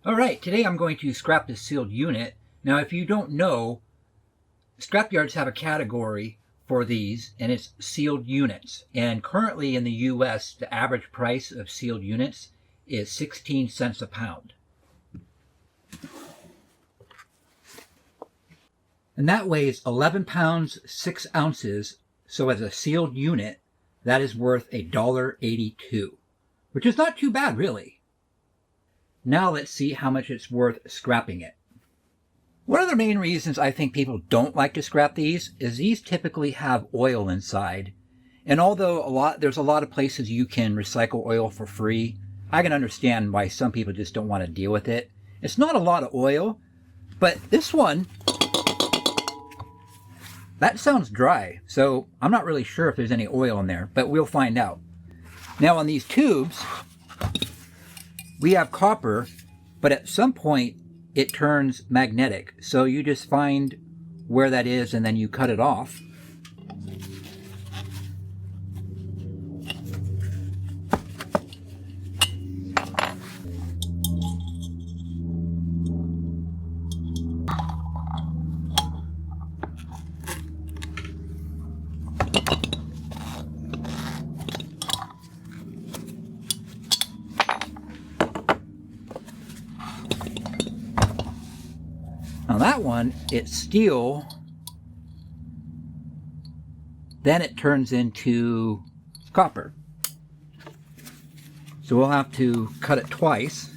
All right, today I'm going to scrap this sealed unit. Now, if you don't know, scrapyards have a category for these, and it's sealed units. And currently in the US, the average price of sealed units is 16 cents a pound. And that weighs 11 pounds, 6 ounces. So as a sealed unit, that is worth $1.82, which is not too bad, really. Now let's see how much it's worth scrapping it. One of the main reasons I think people don't like to scrap these is these typically have oil inside. And although there's a lot of places you can recycle oil for free, I can understand why some people just don't want to deal with it. It's not a lot of oil, but this one, that sounds dry. So I'm not really sure if there's any oil in there, but we'll find out. Now on these tubes, we have copper, but at some point it turns magnetic. So you just find where that is and then you cut it off. Now that one, it's steel, then it turns into copper. So we'll have to cut it twice.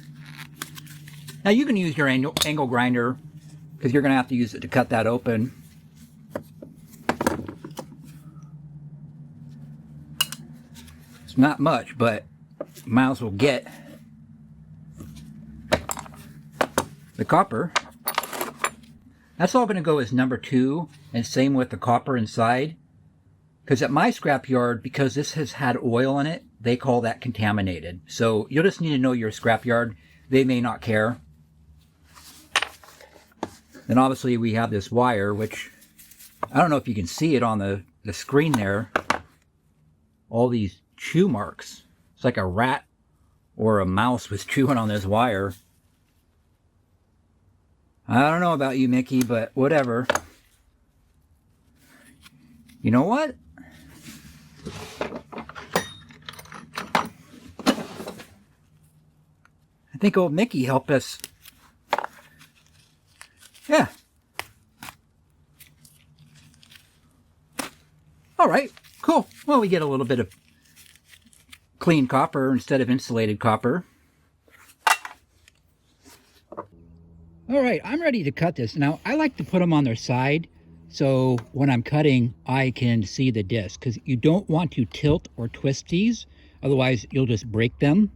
Now you can use your angle grinder because you're going to have to use it to cut that open. It's not much, but might as well get the copper. That's all going to go as number 2, and same with the copper inside. Because at my scrapyard, because this has had oil in it, they call that contaminated. So you'll just need to know your scrapyard. They may not care. Then obviously we have this wire, which I don't know if you can see it on the screen there. All these chew marks. It's like a rat or a mouse was chewing on this wire. I don't know about you, Mickey, but whatever. You know what? I think old Mickey helped us. Yeah. All right, cool. Well, we get a little bit of clean copper instead of insulated copper. All right, I'm ready to cut this. Now, I like to put them on their side so when I'm cutting, I can see the disc, because you don't want to tilt or twist these, otherwise you'll just break them.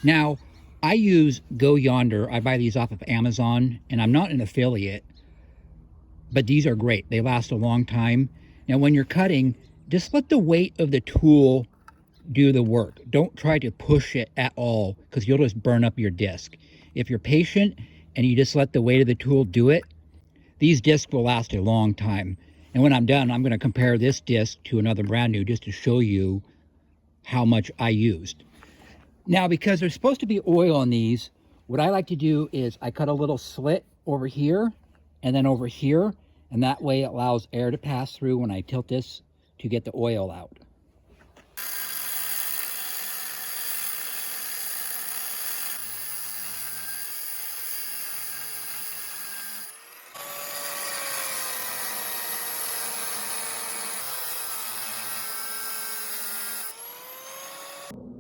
Now, I use Go Yonder. I buy these off of Amazon, and I'm not an affiliate, but these are great. They last a long time. Now, when you're cutting, just let the weight of the tool do the work. Don't try to push it at all, because you'll just burn up your disc. If you're patient and you just let the weight of the tool do it, these discs will last a long time. And when I'm done, I'm going to compare this disc to another brand new just to show you how much I used. Now, because there's supposed to be oil in these, what I like to do is I cut a little slit over here and then over here, and that way it allows air to pass through when I tilt this to get the oil out.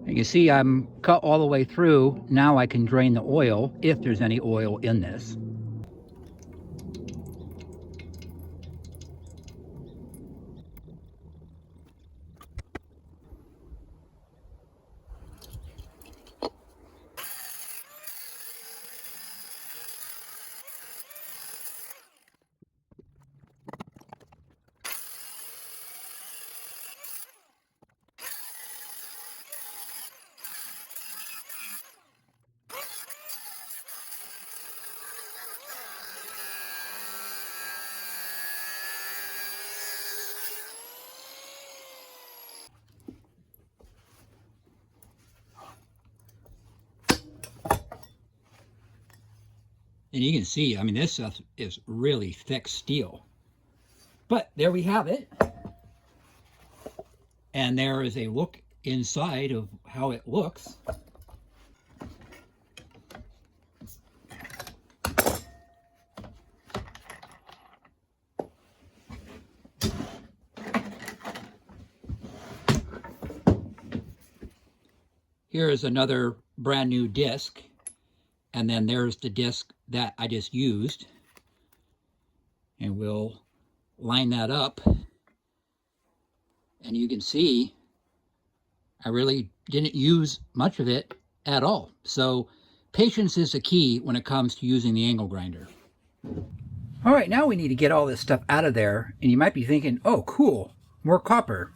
You see, I'm cut all the way through. Now I can drain the oil, if there's any oil in this. And you can see, I mean, this stuff is really thick steel. But there we have it. And there is a look inside of how it looks. Here is another brand new disc, and then there's the disc that I just used, and we'll line that up, and you can see I really didn't use much of it at all. So patience is the key when it comes to using the angle grinder. All right, now we need to get all this stuff out of there, and you might be thinking, oh cool, more copper.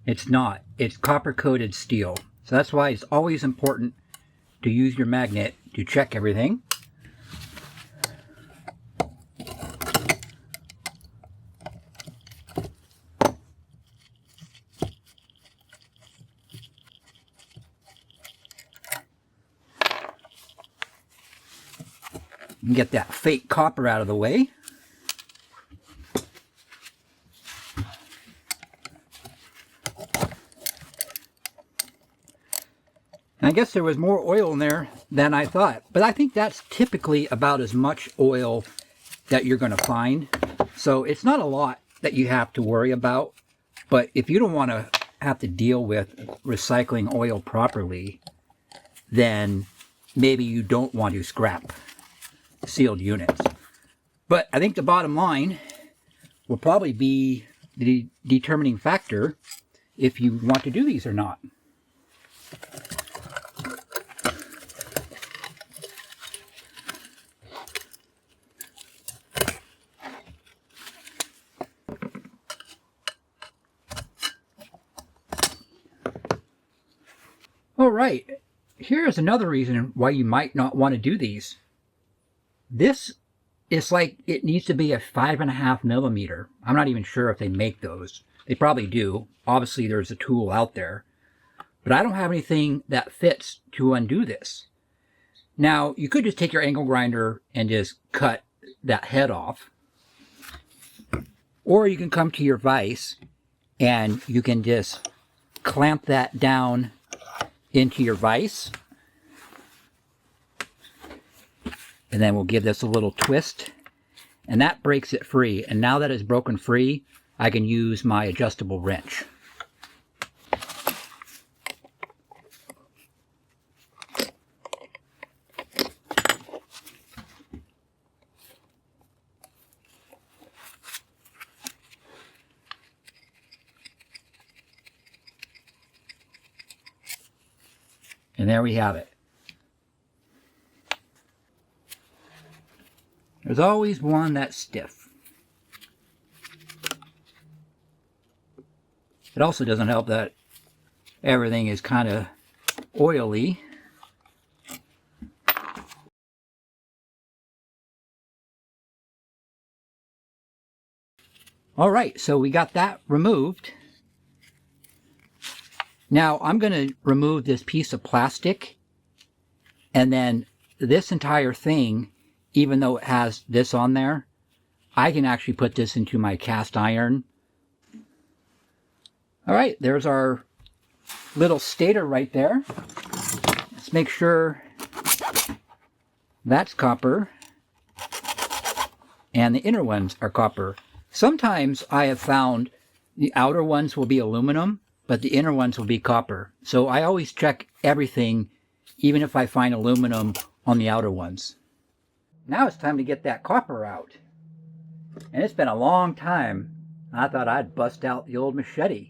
It's not, it's copper coated steel. So that's why it's always important to use your magnet to check everything. And get that fake copper out of the way. I guess there was more oil in there than I thought, but I think that's typically about as much oil that you're going to find. So it's not a lot that you have to worry about, but if you don't want to have to deal with recycling oil properly, then maybe you don't want to scrap sealed units. But I think the bottom line will probably be the determining factor if you want to do these or not. All right, here's another reason why you might not want to do these. This is like, it needs to be a 5.5 millimeter. I'm not even sure if they make those. They probably do. Obviously, there's a tool out there. But I don't have anything that fits to undo this. Now, you could just take your angle grinder and just cut that head off. Or you can come to your vise and you can just clamp that down into your vise, and then we'll give this a little twist, and that breaks it free. And now that it's broken free, I can use my adjustable wrench. And there we have it. There's always one that's stiff. It also doesn't help that everything is kind of oily. All right, so we got that removed. Now I'm going to remove this piece of plastic, and then this entire thing, even though it has this on there, I can actually put this into my cast iron. All right, there's our little stator right there. Let's make sure that's copper and the inner ones are copper. Sometimes I have found the outer ones will be aluminum, but the inner ones will be copper. So I always check everything, even if I find aluminum on the outer ones. Now it's time to get that copper out. And it's been a long time. I thought I'd bust out the old machete.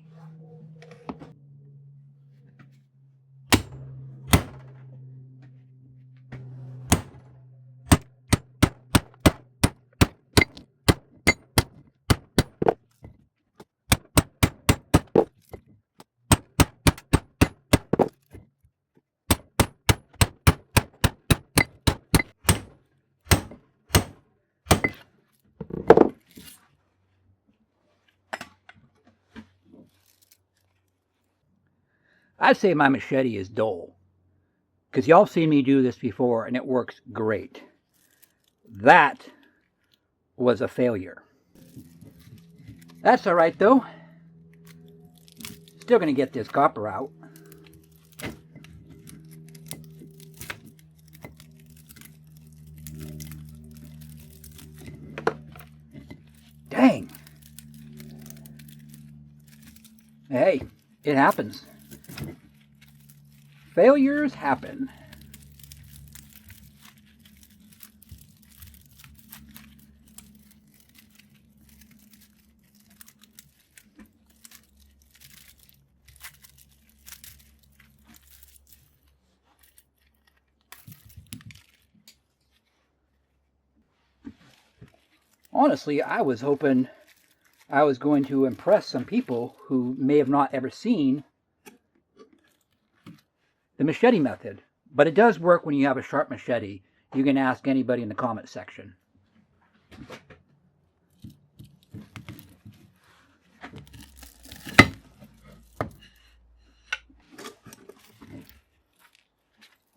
I'd say my machete is dull, because y'all seen me do this before and it works great. That was a failure. That's all right though. Still going to get this copper out. Dang. Hey, it happens. Failures happen. Honestly, I was hoping I was going to impress some people who may have not ever seen the machete method. But it does work when you have a sharp machete. You can ask anybody in the comment section.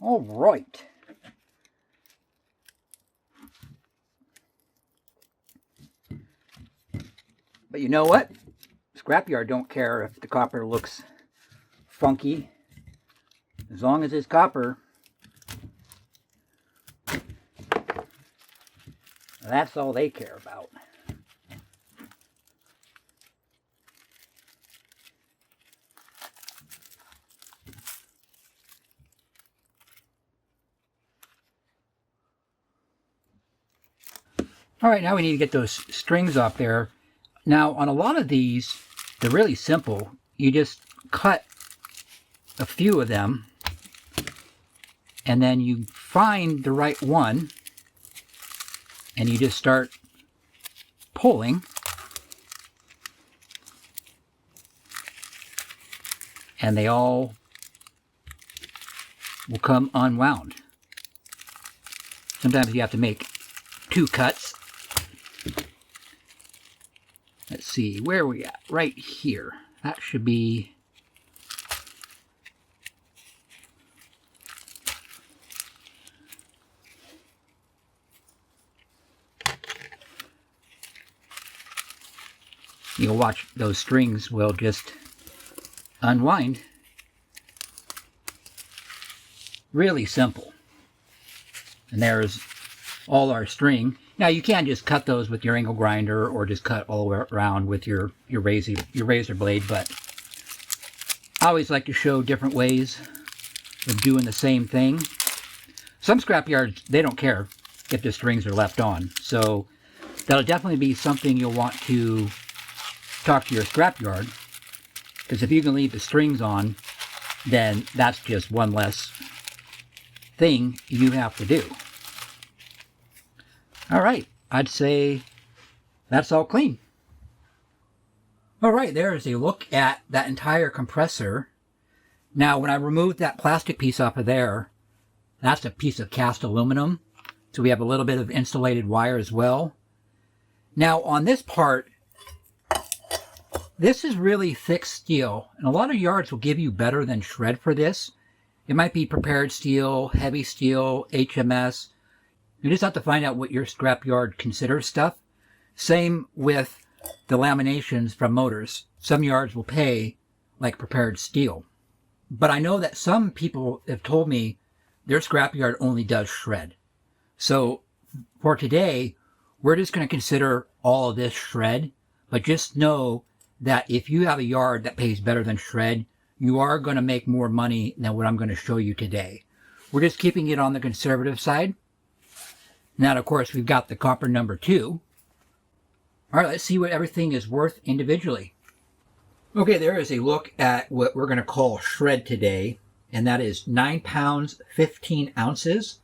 All right. But you know what? Scrapyard don't care if the copper looks funky. As long as it's copper, that's all they care about. All right, now we need to get those strings off there. Now, on a lot of these, they're really simple. You just cut a few of them, and then you find the right one, and you just start pulling. And they all will come unwound. Sometimes you have to make 2 cuts. Let's see, where are we at? Right here. That should be... You'll watch those strings will just unwind. Really simple. And there's all our string. Now you can just cut those with your angle grinder or just cut all the way around with your razor blade, but I always like to show different ways of doing the same thing. Some scrapyards, they don't care if the strings are left on, so that'll definitely be something you'll want to talk to your scrapyard, because if you can leave the strings on, then that's just one less thing you have to do. All right, I'd say that's all clean. All right, there is a look at that entire compressor. Now, when I removed that plastic piece off of there, that's a piece of cast aluminum. So we have a little bit of insulated wire as well. Now, on this part, this is really thick steel, and a lot of yards will give you better than shred for this. It might be prepared steel, heavy steel, HMS. You just have to find out what your scrapyard considers stuff. Same with the laminations from motors. Some yards will pay like prepared steel. But I know that some people have told me their scrapyard only does shred. So for today, we're just going to consider all of this shred. But just know that if you have a yard that pays better than shred, you are going to make more money than what I'm going to show you today. We're just keeping it on the conservative side. Now, of course, we've got the copper number 2. All right, let's see what everything is worth individually. Okay, there is a look at what we're going to call shred today, and that is 9 pounds, 15 ounces.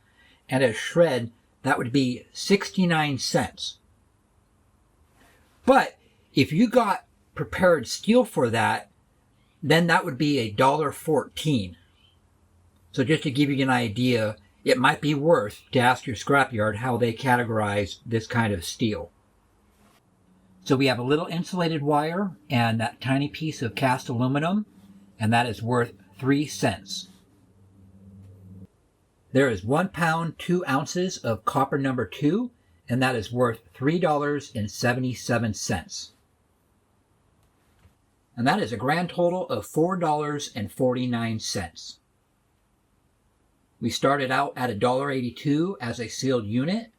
And as shred, that would be 69 cents. But if you got prepared steel for that, then that would be $1.14. So just to give you an idea, it might be worth to ask your scrapyard how they categorize this kind of steel. So we have a little insulated wire and that tiny piece of cast aluminum, and that is worth 3 cents. There is 1 pound, 2 ounces of copper number 2, and that is worth $3.77. And that is a grand total of $4.49. We started out at $1.82 as a sealed unit,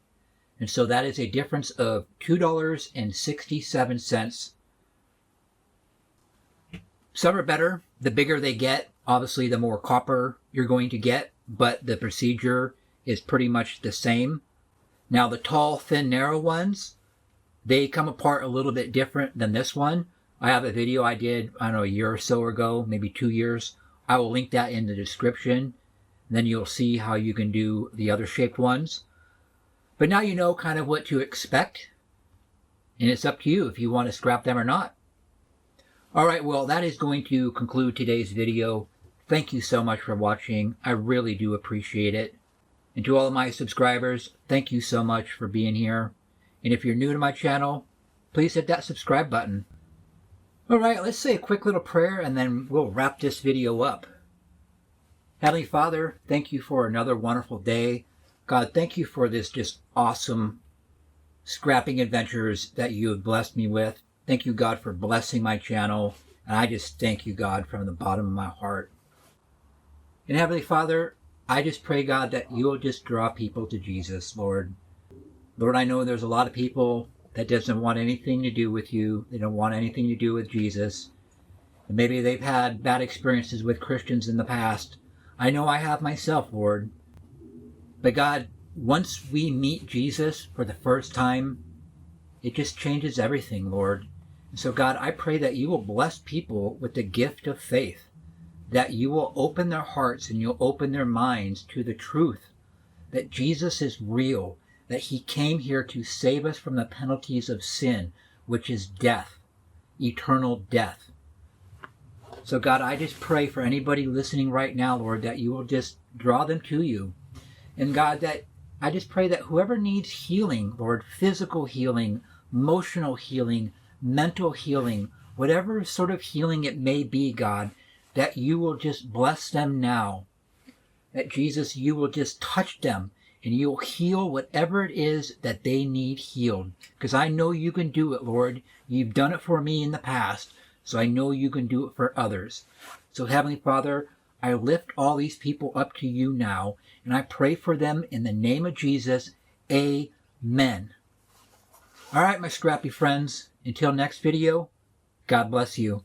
and so that is a difference of $2.67. Some are better. The bigger they get, obviously the more copper you're going to get, but the procedure is pretty much the same. Now the tall, thin, narrow ones, they come apart a little bit different than this one. I have a video I did, I don't know, a year or so ago, maybe 2 years. I will link that in the description. Then you'll see how you can do the other shaped ones. But now you know kind of what to expect. And it's up to you if you want to scrap them or not. All right, well, that is going to conclude today's video. Thank you so much for watching. I really do appreciate it. And to all of my subscribers, thank you so much for being here. And if you're new to my channel, please hit that subscribe button. All right, let's say a quick little prayer and then we'll wrap this video up. Heavenly Father, thank you for another wonderful day. God, thank you for this just awesome scrapping adventures that you have blessed me with. Thank you, God, for blessing my channel. And I just thank you, God, from the bottom of my heart. And Heavenly Father, I just pray, God, that you will just draw people to Jesus, Lord. Lord, I know there's a lot of people that doesn't want anything to do with you. They don't want anything to do with Jesus. And maybe they've had bad experiences with Christians in the past. I know I have myself, Lord. But God, once we meet Jesus for the first time, it just changes everything, Lord. And so God, I pray that you will bless people with the gift of faith, that you will open their hearts and you'll open their minds to the truth that Jesus is real, that he came here to save us from the penalties of sin, which is death, eternal death. So God, I just pray for anybody listening right now, Lord, that you will just draw them to you. And God, that I just pray that whoever needs healing, Lord, physical healing, emotional healing, mental healing, whatever sort of healing it may be, God, that you will just bless them now. That Jesus, you will just touch them and you'll heal whatever it is that they need healed. Because I know you can do it, Lord. You've done it for me in the past, so I know you can do it for others. So Heavenly Father, I lift all these people up to you now, and I pray for them in the name of Jesus. Amen. All right, my scrappy friends, until next video, God bless you.